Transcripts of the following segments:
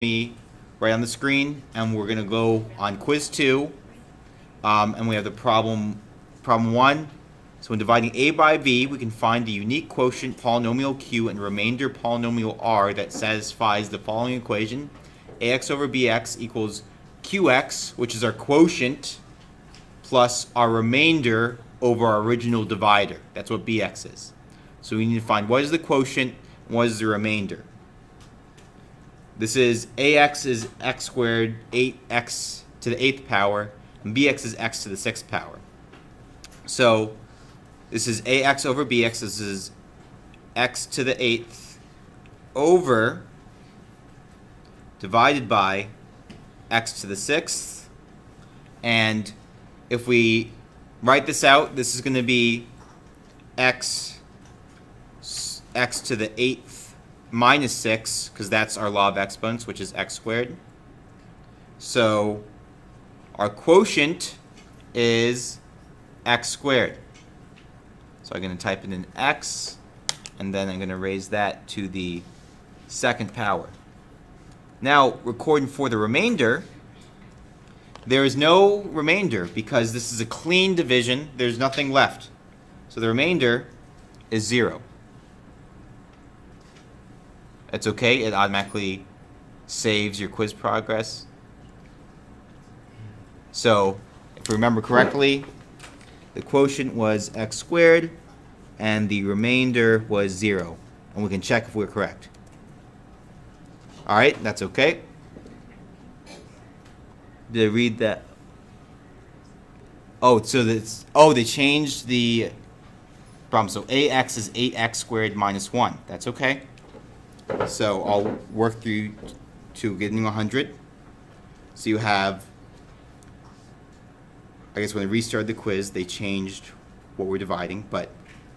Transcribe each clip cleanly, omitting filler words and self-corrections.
me right on the screen, and we're going to go on quiz 2, and we have the problem 1. So when dividing a by b, we can find the unique quotient polynomial q and remainder polynomial r that satisfies the following equation: ax over bx equals qx, which is our quotient, plus our remainder over our original divider. That's what bx is. So we need to find what is the quotient and what is the remainder. This is ax is x squared, 8x to the 8th power, and bx is x to the 6th power. So this is ax over bx. This is x to the 8th over divided by x to the 6th. And if we write this out, this is going to be x to the 8th minus 6, because that's our law of exponents, which is x squared. So our quotient is x squared. So I'm going to type in x, and then I'm going to raise that to the 2nd power. Now, recording for the remainder, there is no remainder because this is a clean division. There's nothing left. So the remainder is 0. It's okay. It automatically saves your quiz progress. So if we remember correctly, the quotient was x squared and the remainder was 0. And we can check if we're correct. All right, that's okay. Did I read that? Oh, so that's, they changed the problem. So ax is 8x squared minus 1. That's okay. So I'll work through to getting 100. So you have, I guess when they restarted the quiz, they changed what we're dividing, but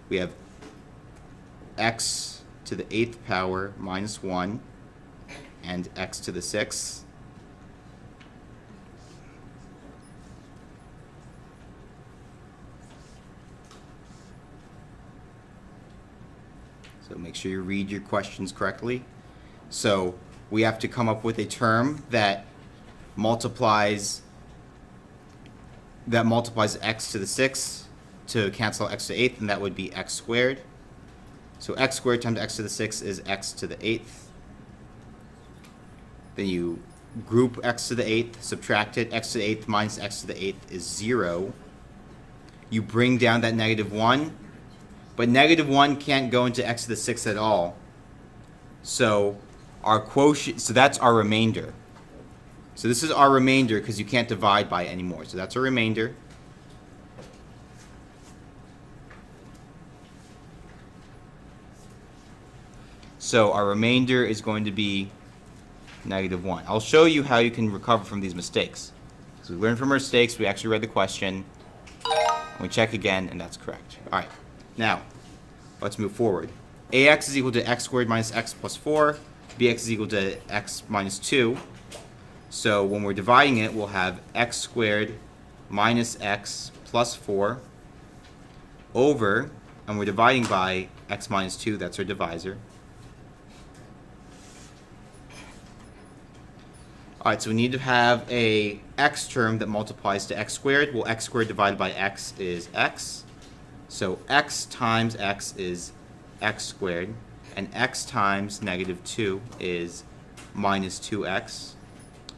we have x to the 8th power minus 1 and x to the 6th. So make sure you read your questions correctly. So we have to come up with a term that multiplies x to the 6th to cancel x to the 8th, and that would be x squared. So x squared times x to the 6th is x to the 8th. Then you group x to the 8th, subtract it. X to the 8th minus x to the 8th is 0. You bring down that negative 1. But negative 1 can't go into x to the 6th at all. So our quotient, so that's our remainder. So this is our remainder because you can't divide by it anymore. So that's our remainder. So our remainder is going to be negative 1. I'll show you how you can recover from these mistakes. So we learn from our mistakes, we actually read the question, and we check again, and that's correct. All right. Now, let's move forward. Ax is equal to x squared minus x plus 4. Bx is equal to x minus 2. So when we're dividing it, we'll have x squared minus x plus 4 over, and we're dividing by x minus 2. That's our divisor. All right, so we need to have a x term that multiplies to x squared. Well, x squared divided by x is x. So x times x is x squared, and x times negative 2 is minus 2x.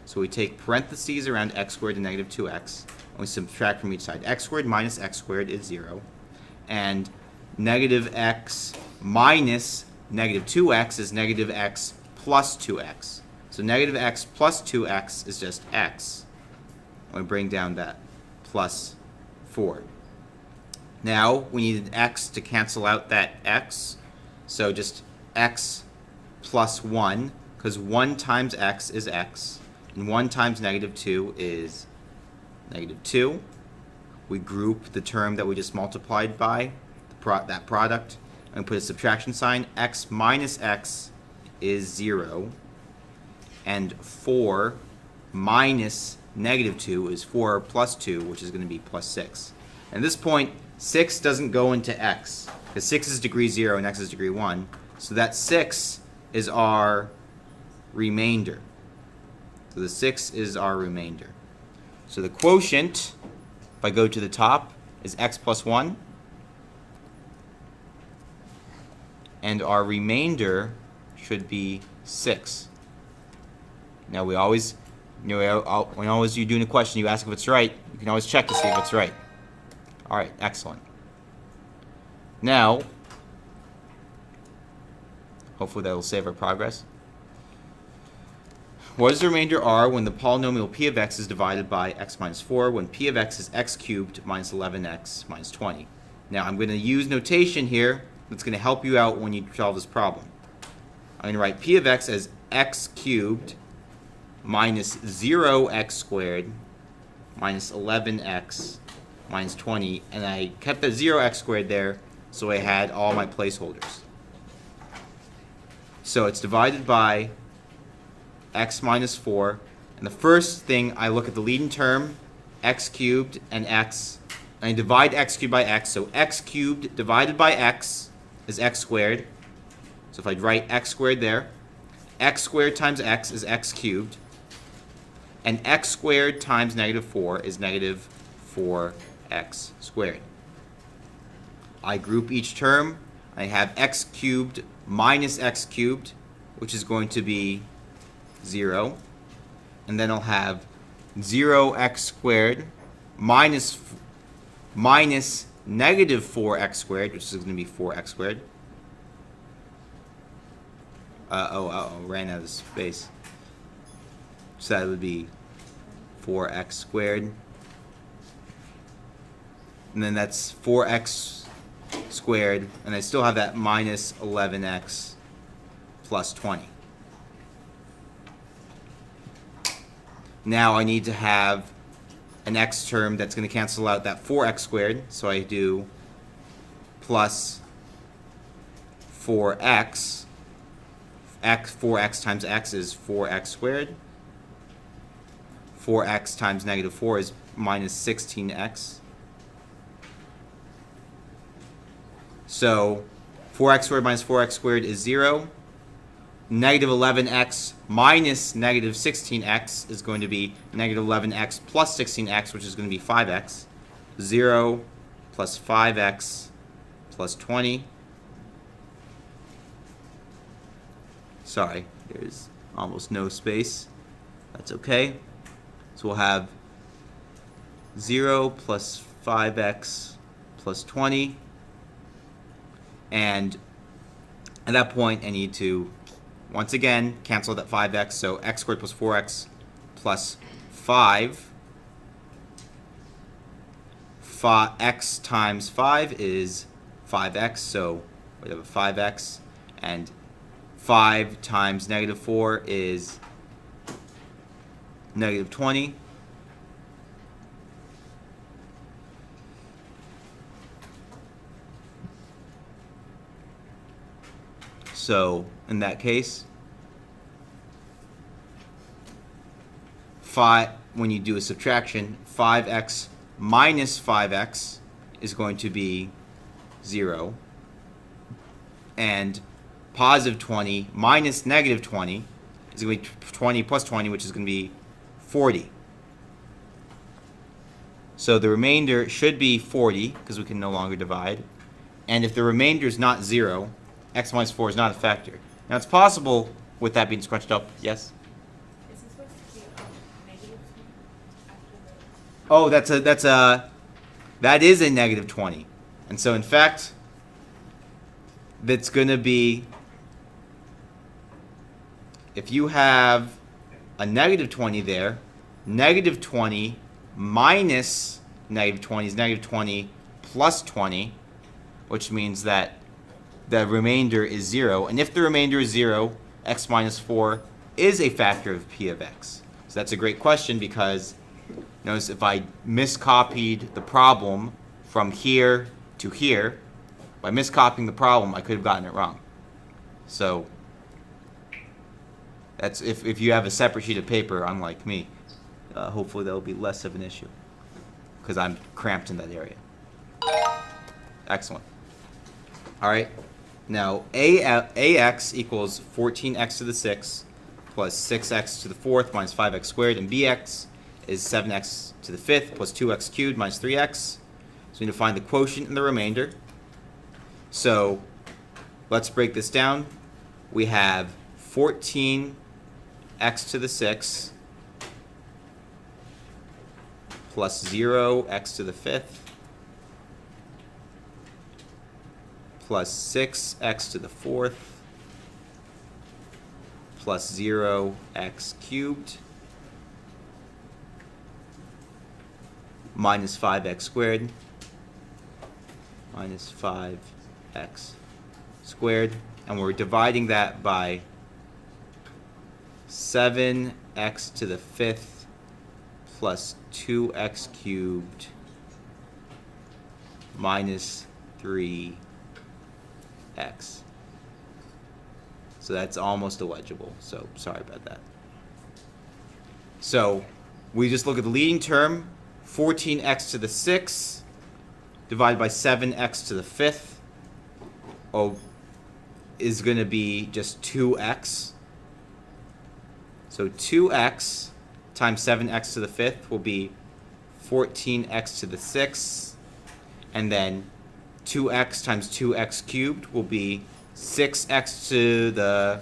So we take parentheses around x squared and negative 2x, and we subtract from each side. X squared minus x squared is 0, and negative x minus negative 2x is negative x plus 2x. So negative x plus 2x is just x. And we bring down that plus 4. Now, we need an x to cancel out that x. So just x plus 1, because 1 times x is x, and 1 times negative 2 is negative 2. We group the term that we just multiplied by, that product, and put a subtraction sign. X minus x is 0, and 4 minus negative 2 is 4 plus 2, which is going to be plus 6. At this point, 6 doesn't go into x, because 6 is degree 0 and x is degree 1. So that 6 is our remainder. So the 6 is our remainder. So the quotient, if I go to the top, is x plus 1. And our remainder should be 6. Now we always, when you're doing a question, you ask if it's right. You can always check to see if it's right. All right, excellent. Now, hopefully that will save our progress. What is the remainder r when the polynomial p of x is divided by x minus 4 when p of x is x cubed minus 11x minus 20? Now I'm going to use notation here that's going to help you out when you solve this problem. I'm going to write p of x as x cubed minus 0x squared minus 11x minus 20, and I kept the 0x squared there so I had all my placeholders. So it's divided by x minus 4, and the first thing I look at the leading term, x cubed and x, and I divide x cubed by x, so x cubed divided by x is x squared. So if I write x squared there, x squared times x is x cubed, and x squared times negative 4 is negative 4x squared. I group each term. I have x cubed minus x cubed, which is going to be 0. And then I'll have 0x squared minus negative 4x squared, which is going to be 4x squared. Ran out of space. So that would be 4x squared. And then that's 4x squared, and I still have that minus 11x plus 20. Now I need to have an x term that's going to cancel out that 4x squared, so I do plus 4x. 4x times x is 4x squared. 4x times negative 4 is minus 16x. So 4x squared minus 4x squared is 0. Negative 11x minus negative 16x is going to be negative 11x plus 16x, which is going to be 5x. 0 plus 5x plus 20. Sorry, there's almost no space. That's okay. So we'll have 0 plus 5x plus 20. And at that point, I need to, once again, cancel that 5x. So x squared plus 4x plus 5. X times 5 is 5x. So we have a 5x. And 5 times negative 4 is negative 20. So in that case, when you do a subtraction, 5x minus 5x is going to be 0. And positive 20 minus negative 20 is going to be 20 plus 20, which is going to be 40. So the remainder should be 40, because we can no longer divide. And if the remainder is not 0, x minus 4 is not a factor. Now it's possible, with that being scrunched up, yes? Is this supposed to be negative 2 after Oh, that is a negative 20. And so in fact, that's going to be, if you have a negative 20 there, negative 20 minus negative 20 is negative 20 plus 20, which means that the remainder is 0. And if the remainder is 0, x minus 4 is a factor of p of x. So that's a great question, because notice if I miscopied the problem from here to here, by miscopying the problem, I could have gotten it wrong. So that's if you have a separate sheet of paper, unlike me, hopefully that'll be less of an issue, because I'm cramped in that area. Excellent. All right. Now, ax equals 14x to the 6 plus 6x to the fourth minus 5x squared, and bx is 7x to the fifth plus 2x cubed minus 3x. So we need to find the quotient and the remainder. So let's break this down. We have 14x to the 6 plus 0x to the fifth plus 6x to the fourth plus 0x cubed minus 5x squared minus 5x squared, and we're dividing that by 7x to the fifth plus 2x cubed minus 3x. So that's almost illegible, so sorry about that. So we just look at the leading term, 14x to the 6 divided by 7x to the fifth is going to be just 2x. So 2x times 7x to the fifth will be 14x to the 6th, and then 2x times 2x cubed will be 6x to the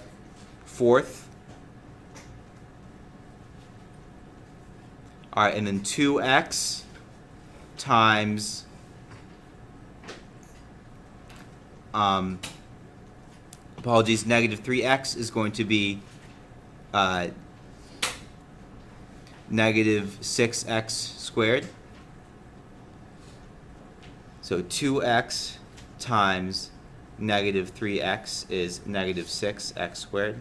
fourth. All right, and then 2x times negative 3x is going to be negative 6x squared. So 2x times negative 3x is negative 6x squared.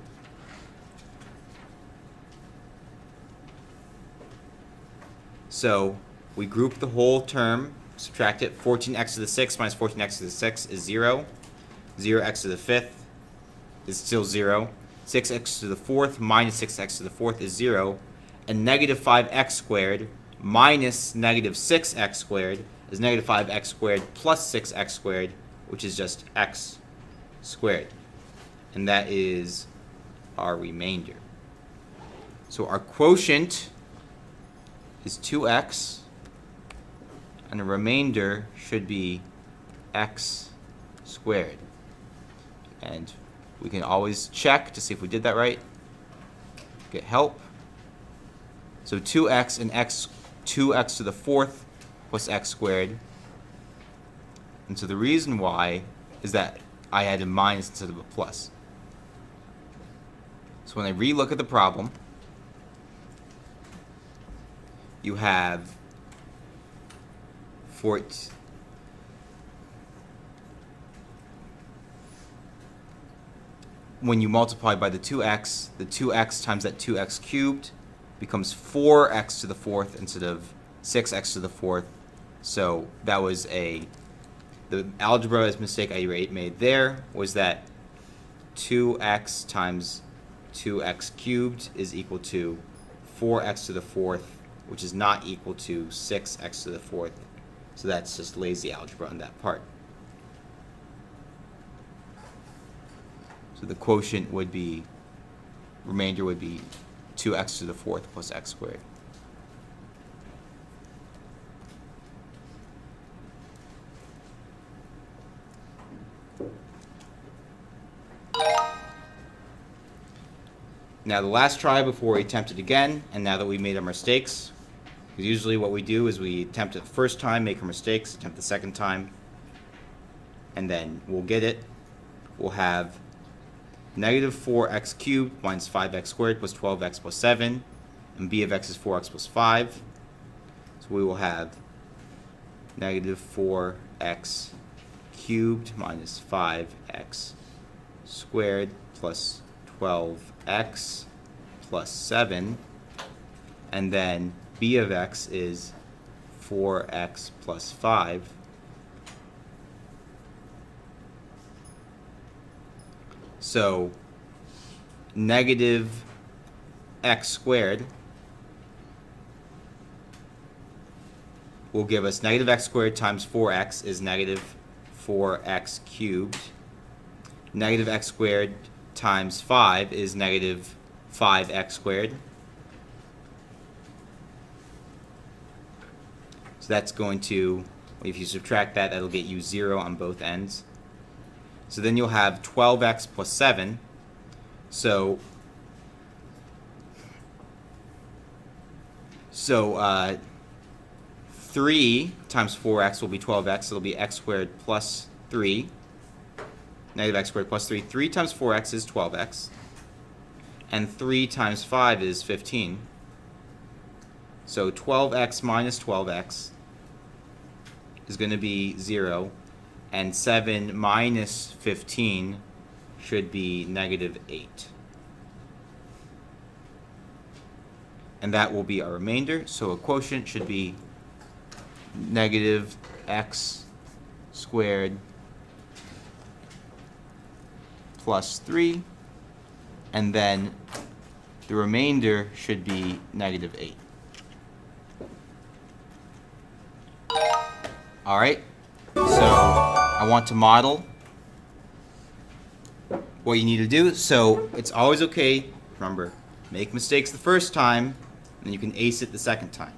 So we group the whole term, subtract it. 14x to the 6 minus 14x to the 6 is 0. 0x to the fifth is still 0. 6x to the fourth minus 6x to the fourth is 0. And negative 5x squared minus negative 6x squared is negative 5x squared plus 6x squared, which is just x squared. And that is our remainder. So our quotient is 2x, and the remainder should be x squared. And we can always check to see if we did that right. Get help. So 2x and 2x to the fourth plus x squared. And so the reason why is that I had a minus instead of a plus. So when I re-look at the problem, you have when you multiply by the 2x times that 2x cubed becomes 4x to the fourth instead of 6x to the fourth. So that was the algebra mistake I made there was that 2x times 2x cubed is equal to 4x to the fourth, which is not equal to 6x to the fourth. So that's just lazy algebra on that part. So the quotient would be, remainder would be 2x to the fourth plus x squared. Now the last try before we attempt it again, and now that we made our mistakes, because usually what we do is we attempt it the first time, make our mistakes, attempt the second time, and then we'll get it. We'll have negative 4x cubed minus 5x squared plus 12x plus 7, and b of x is 4x plus 5. So we will have negative 4x cubed minus 5x squared plus 12x plus 7, and then b of x is 4x plus 5. So negative x squared will give us negative x squared times 4x is negative 4x cubed. Negative x squared times 5 is negative 5x squared. So that's going to, if you subtract that, that'll get you 0 on both ends. So then you'll have 12x plus 7. So 3 times 4x will be 12x. So it'll be x squared plus 3. Negative x squared plus 3. 3 times 4x is 12x. And 3 times 5 is 15. So 12x minus 12x is going to be 0. And 7 minus 15 should be negative 8. And that will be our remainder. So a quotient should be negative x squared plus 3. And then the remainder should be negative 8. All right. So I want to model what you need to do. So it's always okay, remember, make mistakes the first time, and you can ace it the second time.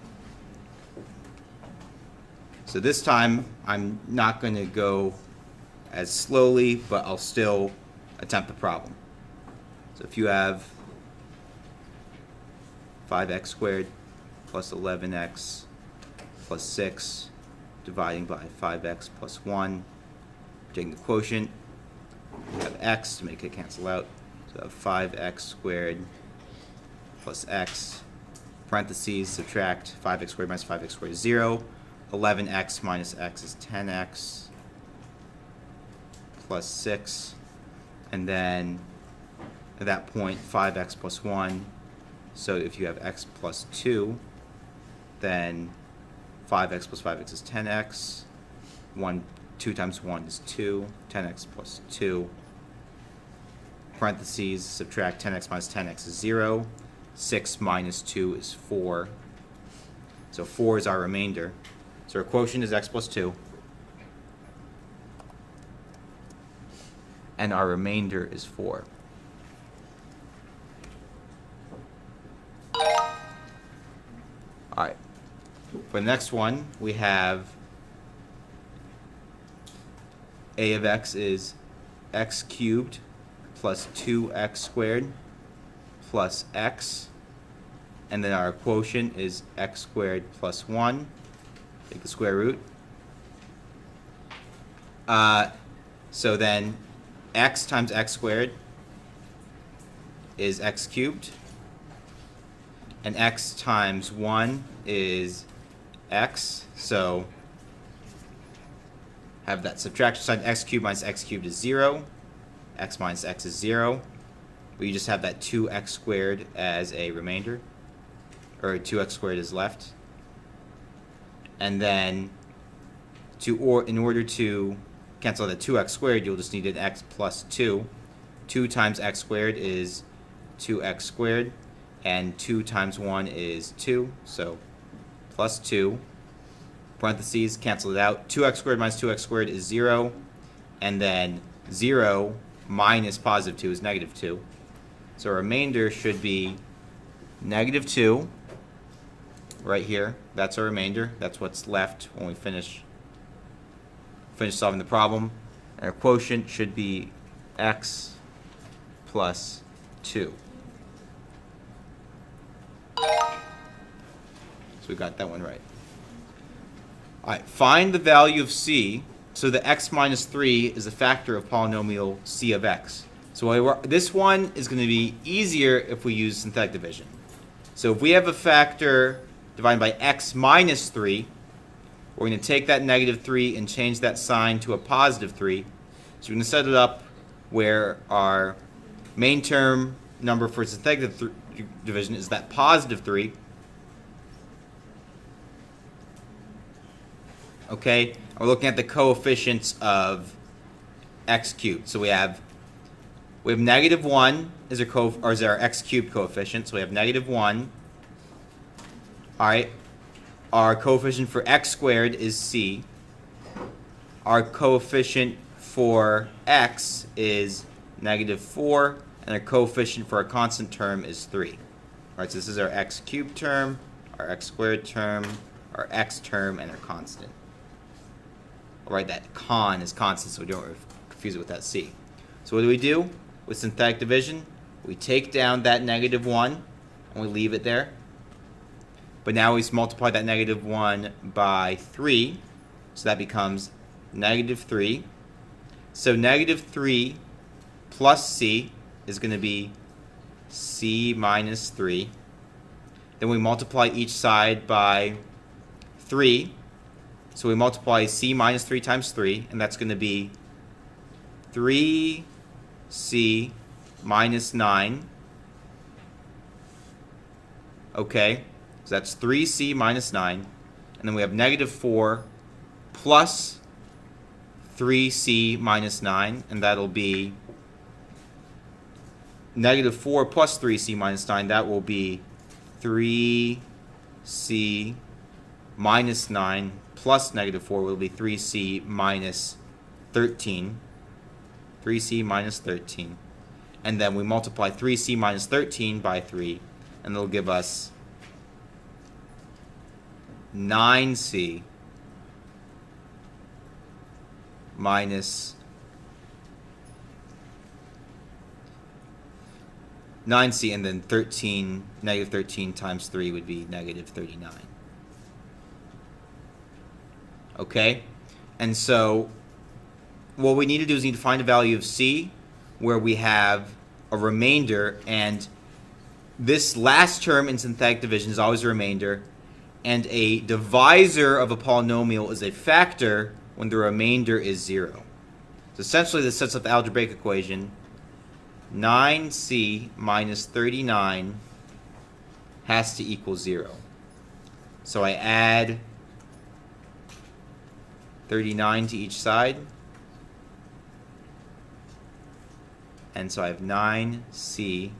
So this time, I'm not going to go as slowly, but I'll still attempt the problem. So if you have 5x squared plus 11x plus 6 dividing by 5x plus 1, taking the quotient, we have x to make it cancel out. So I have 5x squared plus x, parentheses, subtract 5x squared minus 5x squared is 0. 11x minus x is 10x plus 6. And then at that point, 5x plus 1. So if you have x plus 2, then 5x plus 5x is 10x. 2 times 1 is 2. 10x plus 2. Parentheses, subtract 10x minus 10x is 0. 6 minus 2 is 4. So 4 is our remainder. So our quotient is x plus 2. And our remainder is 4. Alright. For the next one, we have a of x is x cubed plus 2x squared plus x. And then our quotient is x squared plus 1. Take the square root. So then x times x squared is x cubed. And x times 1 is x. So have that subtraction sign. X cubed minus x cubed is 0. X minus x is 0. But you just have that 2x squared as a remainder. Or 2x squared is left. And then in order to cancel the 2x squared, you'll just need an x plus 2. 2 times x squared is 2x squared. And 2 times 1 is 2. So plus 2. Parentheses, cancel it out. 2x squared minus 2x squared is 0. And then 0 minus positive 2 is negative 2. So our remainder should be negative 2. Right here, that's our remainder. That's what's left when we finish solving the problem. And our quotient should be x plus 2. So we got that one right. All right, find the value of c. So the x minus 3 is a factor of polynomial c of x. So this one is going to be easier if we use synthetic division. So if we have a factor divided by x minus 3, we're going to take that negative 3 and change that sign to a positive 3. So we're going to set it up where our main term number for synthetic division is that positive 3. Okay, we're looking at the coefficients of x cubed. So we have negative 1 is our x cubed coefficient. So we have negative 1. All right, our coefficient for x squared is c. Our coefficient for x is negative 4, and our coefficient for our constant term is 3. All right, so this is our x cubed term, our x squared term, our x term, and our constant. All right, that con is constant, so we don't confuse it with that c. So what do we do with synthetic division? We take down that -1, and we leave it there. But now we multiply that -1 by 3, so that becomes -3. So -3 plus c is going to be c minus 3. Then we multiply each side by 3. So we multiply c minus 3 times 3, and that's going to be 3c minus 9. Okay, so that's 3c minus 9. And then we have -4 plus 3c minus 9, and that'll be -4 plus 3c minus 9. That will be 3c minus 9 plus -4 will be 3c minus 13. 3c minus 13. And then we multiply 3c minus 13 by 3, and it'll give us 9c minus 9c, and then -13 times 3 would be -39. Okay? And so what we need to do is need to find a value of c where we have a remainder, and this last term in synthetic division is always a remainder, and a divisor of a polynomial is a factor when the remainder is 0. So essentially this sets up the algebraic equation. 9c minus 39 has to equal 0. So I add 39 to each side. And so I have 9c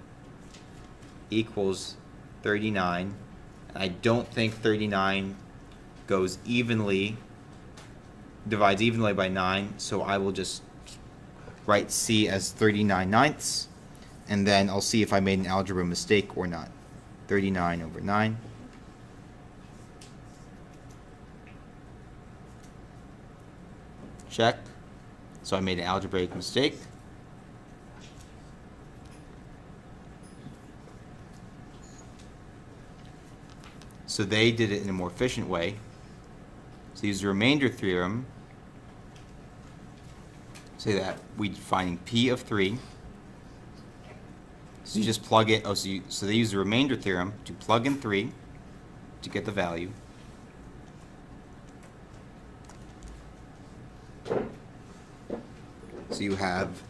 equals 39. And I don't think 39 divides evenly by 9, so I will just write c as 39/9, and then I'll see if I made an algebra mistake or not. 39 over 9. Check. So I made an algebraic mistake. So they did it in a more efficient way. So use the remainder theorem. Say that we're finding p of 3. So you just plug it. So they use the remainder theorem to plug in 3 to get the value. So you have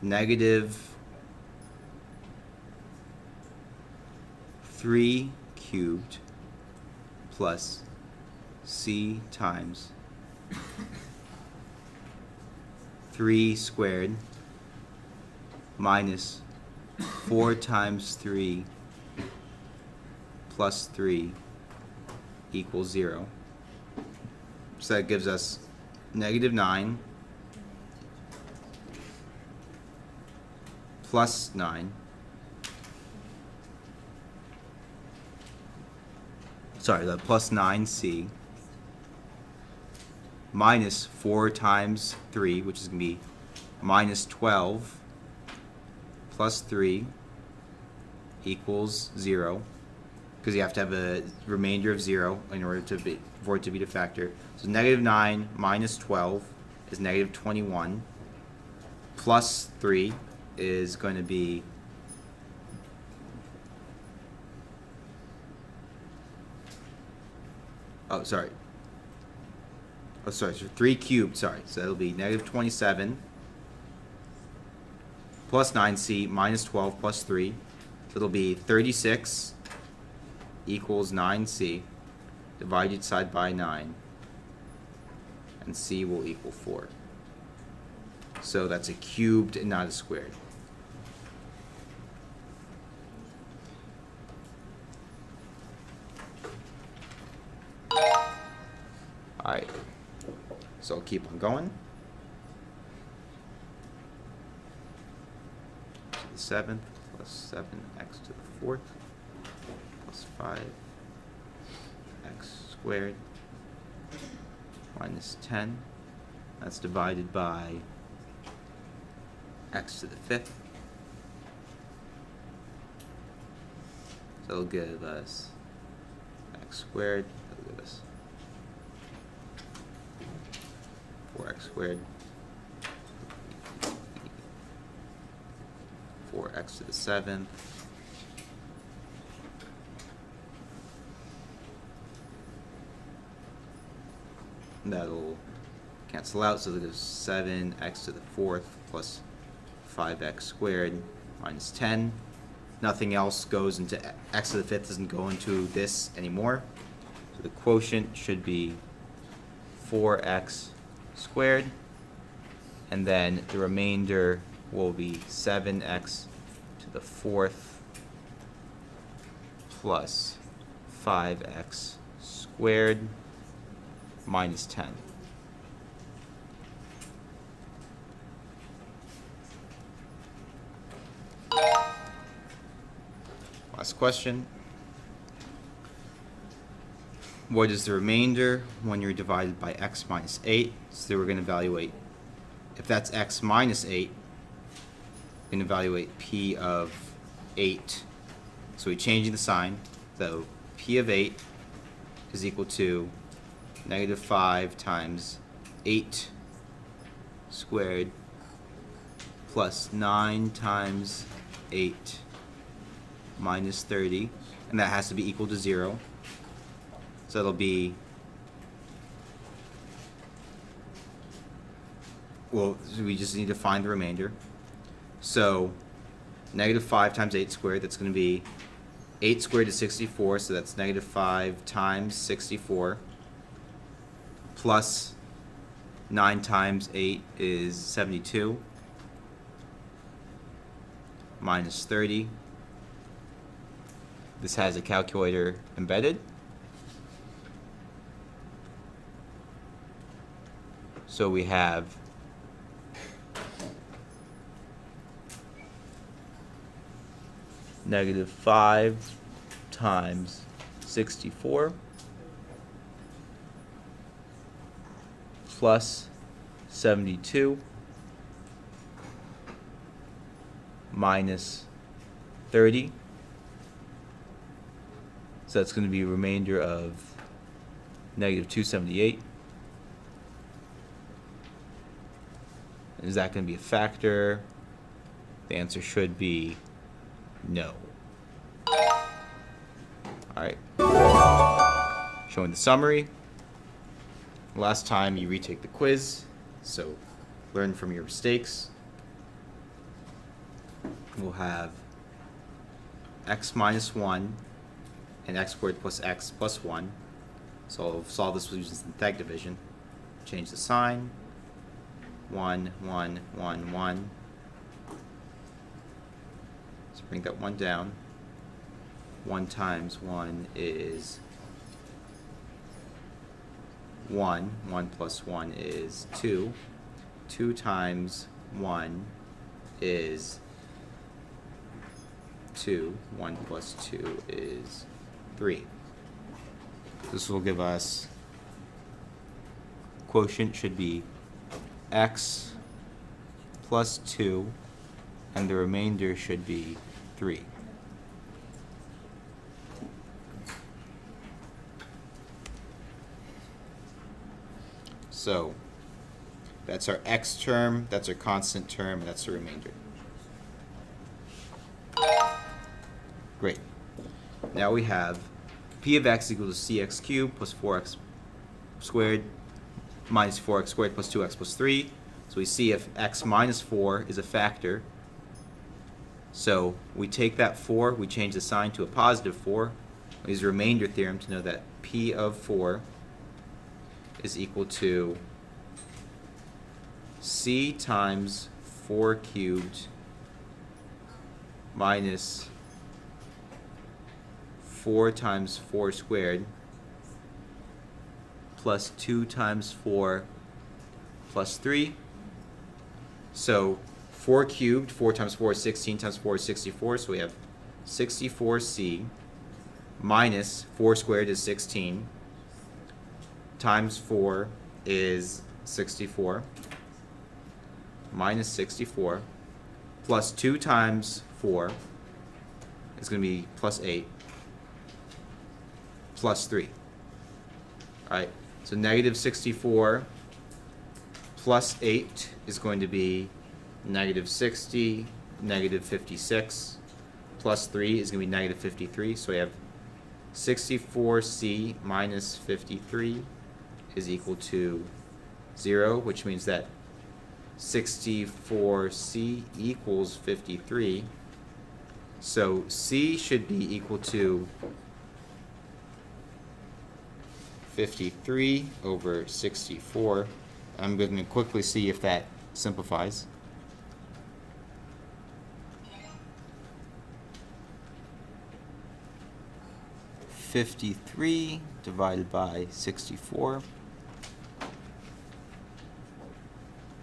-3 cubed plus c times 3 squared minus 4 times 3 plus 3 equals 0. So that gives us -9 plus 9. Sorry, the plus 9c minus 4 times 3, which is going to be minus 12 plus 3 equals 0, because you have to have a remainder of 0 in order for it to be the factor. So -9 minus 12 is -21, plus 3 is going to be so 3 cubed, so that'll be -27 plus 9c minus 12 plus 3. So it'll be 36 equals 9c divided side by 9, and c will equal 4. So that's a cubed and not a squared. Alright, so I'll keep on going. 7th plus 7x to the 4th plus 5x squared minus 10. That's divided by x to the 5th. So it'll give us x squared, it'll give us 4x squared, 4x to the 7th, that'll cancel out, so there's 7x to the 4th plus 5x squared minus 10. Nothing else goes into x to the 5th, doesn't go into this anymore. So the quotient should be 4x squared, and then the remainder will be 7x to the 4th plus 5x squared minus 10. Last question. What is the remainder when you're divided by x minus 8? So we're going to evaluate, if that's x minus 8, we're going to evaluate p of 8. So we're changing the sign. So p of 8 is equal to negative 5 times 8 squared plus 9 times 8 minus 30, and that has to be equal to 0. So it'll be, well, we just need to find the remainder. So negative 5 times 8 squared, that's going to be 8 squared is 64, so that's negative 5 times 64, plus 9 times 8 is 72, minus 30. This has a calculator embedded. So we have negative 5 times 64 plus 72 minus 30. So that's going to be a remainder of negative 278. Is that going to be a factor? The answer should be no. Alright. Showing the summary. Last time you retake the quiz, so learn from your mistakes. We'll have x minus 1 and x squared plus x plus 1. So I'll solve this using synthetic division. Change the sign. 1, 1, 1, 1. So bring that 1 down. 1 times 1 is 1. 1 plus 1 is 2. 2 times 1 is 2. 1 plus 2 is 3. This will give us, quotient should be x plus 2, and the remainder should be 3. So that's our x term, that's our constant term, and that's the remainder. Great. Now we have p of x equals to cx cubed plus 4x squared minus 4x squared plus 2x plus 3. So we see if x minus 4 is a factor. So we take that 4, we change the sign to a positive 4. We use the remainder theorem to know that p of 4 is equal to c times 4 cubed minus 4 times 4 squared plus 2 times 4 plus 3. So 4 cubed, 4 times 4 is 16, times 4 is 64, so we have 64c minus 4 squared is 16, times 4 is 64, minus 64, plus 2 times 4 is going to be plus 8, plus 3. Alright, so negative 64 plus 8 is going to be negative 60, negative 56, plus 3 is going to be negative 53. So we have 64c minus 53 is equal to 0, which means that 64c equals 53. So c should be equal to 53 over 64. I'm going to quickly see if that simplifies. (53) divided by 64.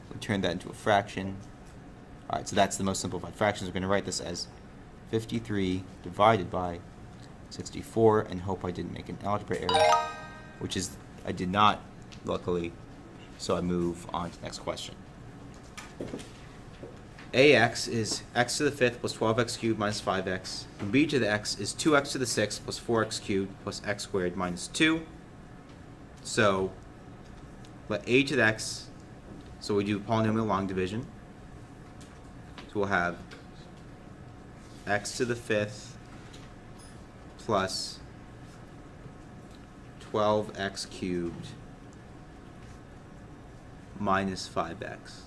We'll turn that into a fraction. Alright, so that's the most simplified fraction. We're going to write this as 53 divided by 64 and hope I didn't make an algebra error, which is, I did not, luckily. So I move on to the next question. ax is x to the 5th plus 12x cubed minus 5x. And b to the x is 2x to the 6th plus 4x cubed plus x squared minus 2. So let a to the x, so we do polynomial long division. So we'll have x to the 5th plus 12x cubed minus 5x.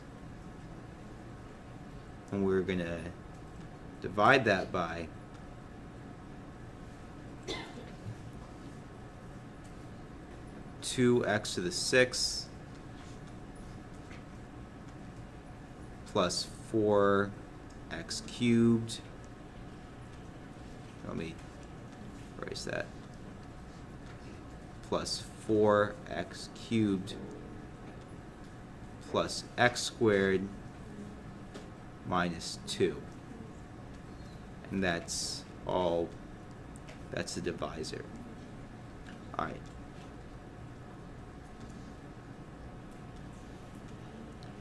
And we're going to divide that by 2x to the 6th plus 4x cubed. Let me erase that. Plus 4x cubed plus x squared minus 2. And that's all, that's the divisor. Alright.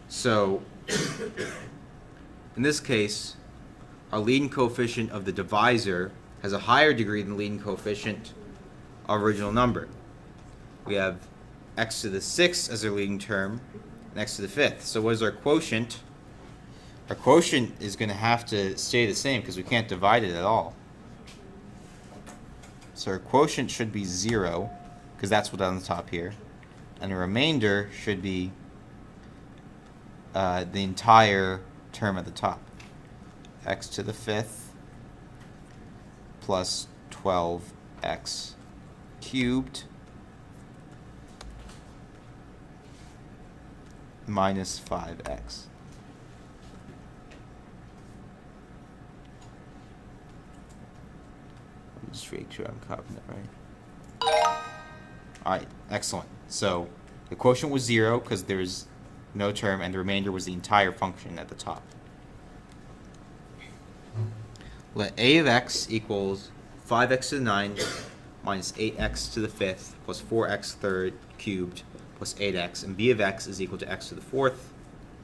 So, in this case, our leading coefficient of the divisor has a higher degree than the leading coefficient of our original number. We have x to the 6th as our leading term, and x to the 5th. So what is our quotient? Our quotient is going to have to stay the same because we can't divide it at all. So our quotient should be 0, because that's what's on the top here. And the remainder should be the entire term at the top. X to the 5th plus 12x cubed minus 5x. Just make sure I'm copying it right. Alright, excellent. So the quotient was 0 because there's no term, and the remainder was the entire function at the top. Let a of x equals 5x to the 9th minus 8x to the 5th plus 4x third cubed plus 8x, and b of x is equal to x to the 4th.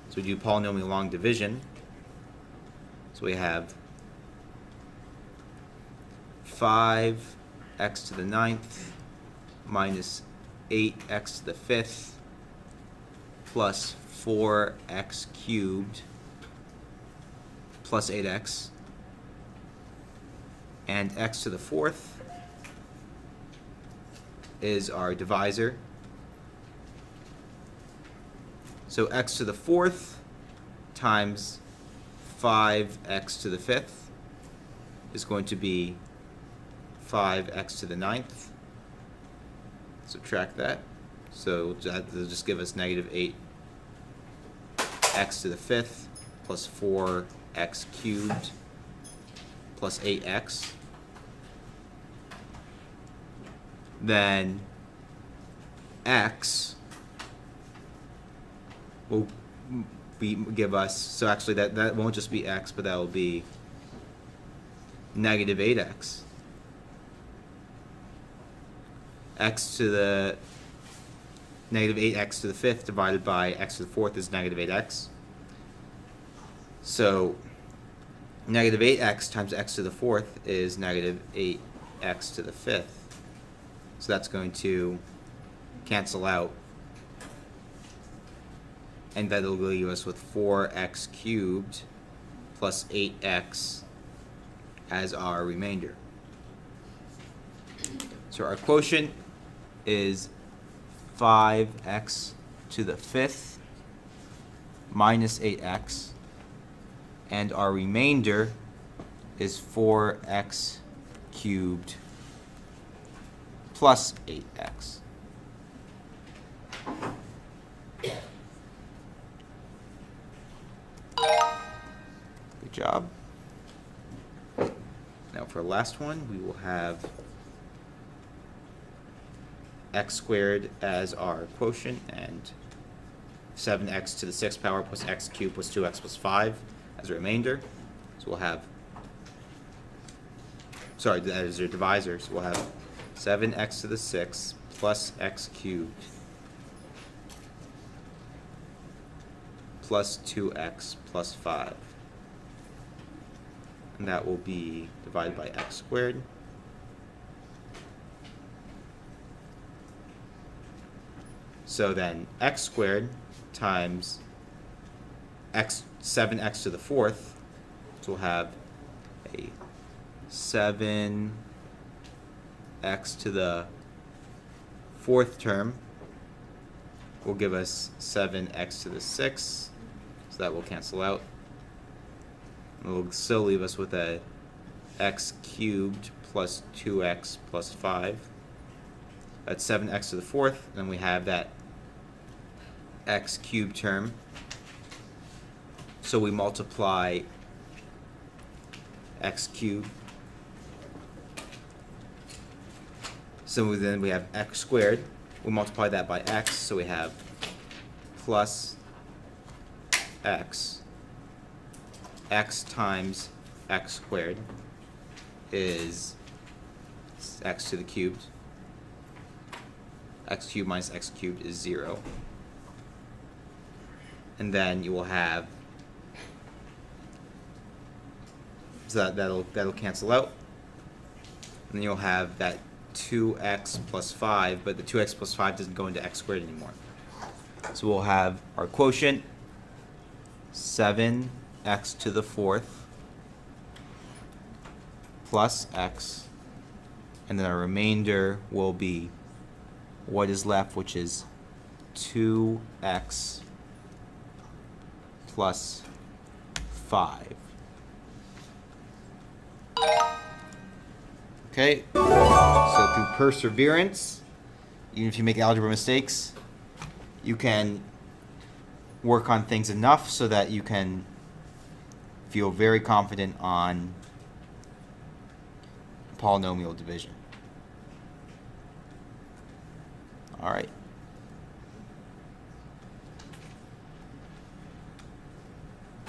So we do polynomial long division. So we have 5x to the 9th minus 8x to the 5th plus 4x cubed plus 8x, and x to the 4th is our divisor. So x to the 4th times 5x to the 5th is going to be 5x to the 9th. Subtract that. So that'll just give us negative 8x to the 5th plus 4x cubed plus 8x. Then x, well, give us, so actually that won't just be x, but that will be negative 8x. X to the negative 8x to the 5th divided by x to the 4th is negative 8x. So negative 8x times x to the 4th is negative 8x to the 5th. So that's going to cancel out, and that'll leave us with 4x cubed plus 8x as our remainder. So our quotient is 5x to the 5th minus 8x, and our remainder is 4x cubed plus 8x. Good job. Now for the last one, we will have x squared as our quotient and 7x to the 6th power plus x cubed plus 2x plus 5 as a remainder. So we'll have, sorry, that is our divisor. So we'll have 7x to the 6th plus x cubed plus 2x plus 5. And that will be divided by x squared. So then x squared times x 7x to the 4th, so we'll have a 7x to the 4th term will give us 7x to the 6th, so that will cancel out. And it will still leave us with a x cubed plus 2x plus 5. That's 7x to the 4th, and then we have that x cubed term. So we multiply x cubed. So then we have x squared. We multiply that by x, so we have plus x. X times x squared is x to the cubed. X cubed minus x cubed is 0. And then you will have, so that'll cancel out. And then you'll have that 2x plus 5, but the 2x plus 5 doesn't go into x squared anymore. So we'll have our quotient 7x to the 4th plus x, and then our remainder will be what is left, which is 2x plus 5. Okay, so through perseverance, even if you make algebra mistakes, you can work on things enough so that you can feel very confident on polynomial division. All right.